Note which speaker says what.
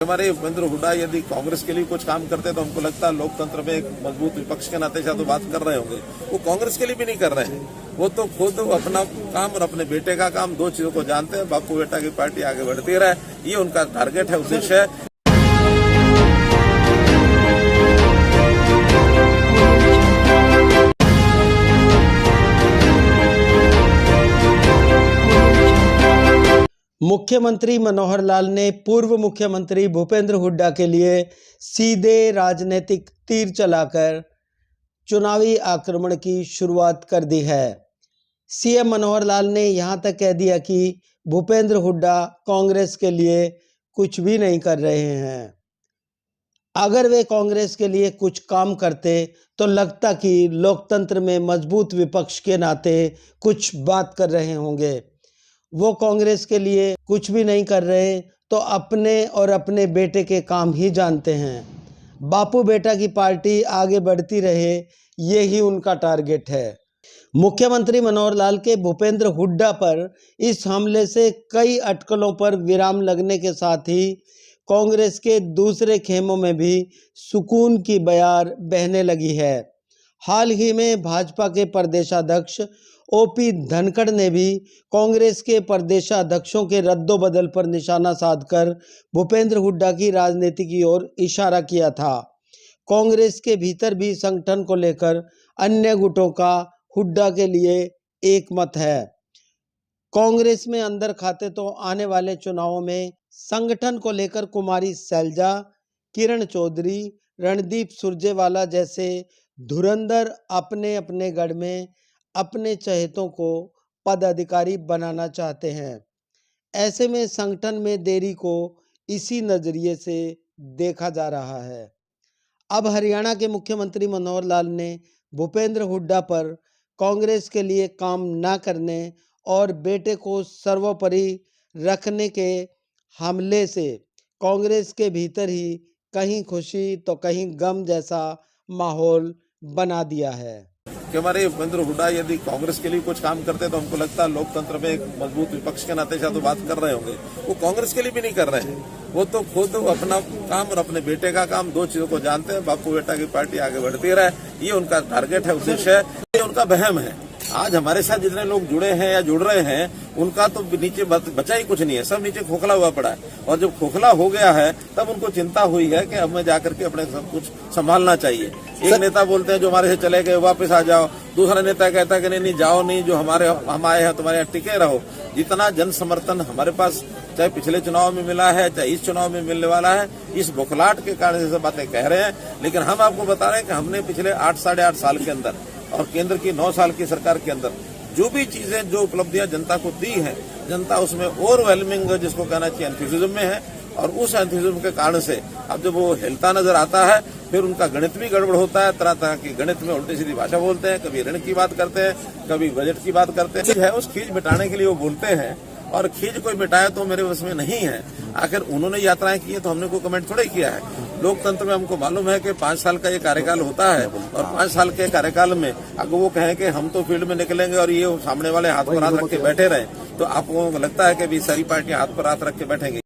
Speaker 1: हमारे भूपेंद्र हुड्डा यदि कांग्रेस के लिए कुछ काम करते तो हमको लगता है लोकतंत्र में एक मजबूत विपक्ष के नाते शायद बात कर रहे होंगे। वो कांग्रेस के लिए भी नहीं कर रहे हैं। वो तो खुद अपना काम और अपने बेटे का काम, दो चीजों को जानते हैं। बापू बेटा की पार्टी आगे बढ़ती रहे, ये उनका टारगेट है, उद्देश्य है।
Speaker 2: मुख्यमंत्री मनोहर लाल ने पूर्व मुख्यमंत्री भूपेंद्र हुड्डा के लिए सीधे राजनीतिक तीर चलाकर चुनावी आक्रमण की शुरुआत कर दी है। सीएम मनोहर लाल ने यहां तक कह दिया कि भूपेंद्र हुड्डा कांग्रेस के लिए कुछ भी नहीं कर रहे हैं। अगर वे कांग्रेस के लिए कुछ काम करते तो लगता कि लोकतंत्र में मजबूत विपक्ष के नाते कुछ बात कर रहे होंगे। वो कांग्रेस के लिए कुछ भी नहीं कर रहे तो अपने और अपने बेटे के काम ही जानते हैं। बापू बेटा की पार्टी आगे बढ़ती रहे, ये ही उनका टारगेट है। मुख्यमंत्री मनोहर लाल के भूपेंद्र हुड्डा पर इस हमले से कई अटकलों पर विराम लगने के साथ ही कांग्रेस के दूसरे खेमों में भी सुकून की बयार बहने लगी है। हाल ही में भाजपा के प्रदेशाध्यक्ष ओपी धनखड़ ने भी कांग्रेस के प्रदेशाध्यक्षों के रद्दोबदल पर निशाना साधकर भूपेंद्र हुड्डा की राजनीति की ओर इशारा किया था। कांग्रेस के भीतर भी संगठन को लेकर अन्य गुटों का हुड्डा के लिए एक मत है। कांग्रेस में अंदर खाते तो आने वाले चुनावों में संगठन को लेकर कुमारी सैलजा, किरण चौधरी, रणदीप सुरजेवाला जैसे धुरंधर अपने अपने गढ़ में अपने चहेतों को पदाधिकारी बनाना चाहते हैं। ऐसे में संगठन में देरी को इसी नजरिए से देखा जा रहा है। अब हरियाणा के मुख्यमंत्री मनोहर लाल ने भूपेंद्र हुड्डा पर कांग्रेस के लिए काम न करने और बेटे को सर्वोपरि रखने के हमले से कांग्रेस के भीतर ही कहीं खुशी तो कहीं गम जैसा माहौल बना दिया है
Speaker 1: कि हमारे भूपेंद्र हुड्डा यदि कांग्रेस के लिए कुछ काम करते तो हमको लगता है लोकतंत्र में एक मजबूत विपक्ष के नाते शायद बात कर रहे होंगे। वो कांग्रेस के लिए भी नहीं कर रहे हैं। वो तो खुद अपना काम और अपने बेटे का काम, दो चीजों को जानते हैं। बापू बेटा की पार्टी आगे बढ़ती रहे, ये उनका टारगेट है, उद्देश्य है, ये उनका वहम है। आज हमारे साथ जितने लोग जुड़े हैं या जुड़ रहे हैं, उनका तो नीचे बचा ही कुछ नहीं है, सब नीचे खोखला हुआ पड़ा है। और जब खोखला हो गया है तब उनको चिंता हुई है कि हमें जाकर के अपने सब कुछ संभालना चाहिए। एक नेता बोलते हैं जो हमारे से चले गए वापस आ जाओ, दूसरा नेता कहता है कि नहीं जाओ नहीं, जो हम आए हैं तुम्हारे यहाँ टिके रहो। जितना जन समर्थन हमारे पास चाहे पिछले चुनाव में मिला है, चाहे इस चुनाव में मिलने वाला है, इस बौखलाहट के कारण ये सब बातें कह रहे हैं। लेकिन हम आपको बता रहे हैं कि हमने पिछले 8-8.5 साल के अंदर और केंद्र की 9 साल की सरकार के अंदर जो भी चीजें, जो उपलब्धियां जनता को दी हैं, जनता उसमें ओवरवेलमिंग जिसको कहना चाहिए एंथुसिज्म में है। और उस एंथुसिज्म के कारण से अब जब वो हिलता नजर आता है, फिर उनका गणित भी गड़बड़ होता है। तरह तरह की गणित में उल्टी सीधी भाषा बोलते हैं, कभी ऋण की बात करते हैं, कभी बजट की बात करते हैं। है उस खींच मिटाने के लिए वो बोलते हैं, और खींच कोई मिटाए तो मेरे बस में नहीं है। आखिर उन्होंने यात्राएं की है तो हमने कोई कमेंट थोड़ा किया है। लोकतंत्र में हमको मालूम है कि 5 साल का ये कार्यकाल होता है, और 5 साल के कार्यकाल में अगर वो कहें कि हम तो फील्ड में निकलेंगे और ये सामने वाले हाथ पर हाथ रख के बैठे रहे, तो आपको लगता है कि भी सारी पार्टियां हाथ पर हाथ रख के बैठेंगी?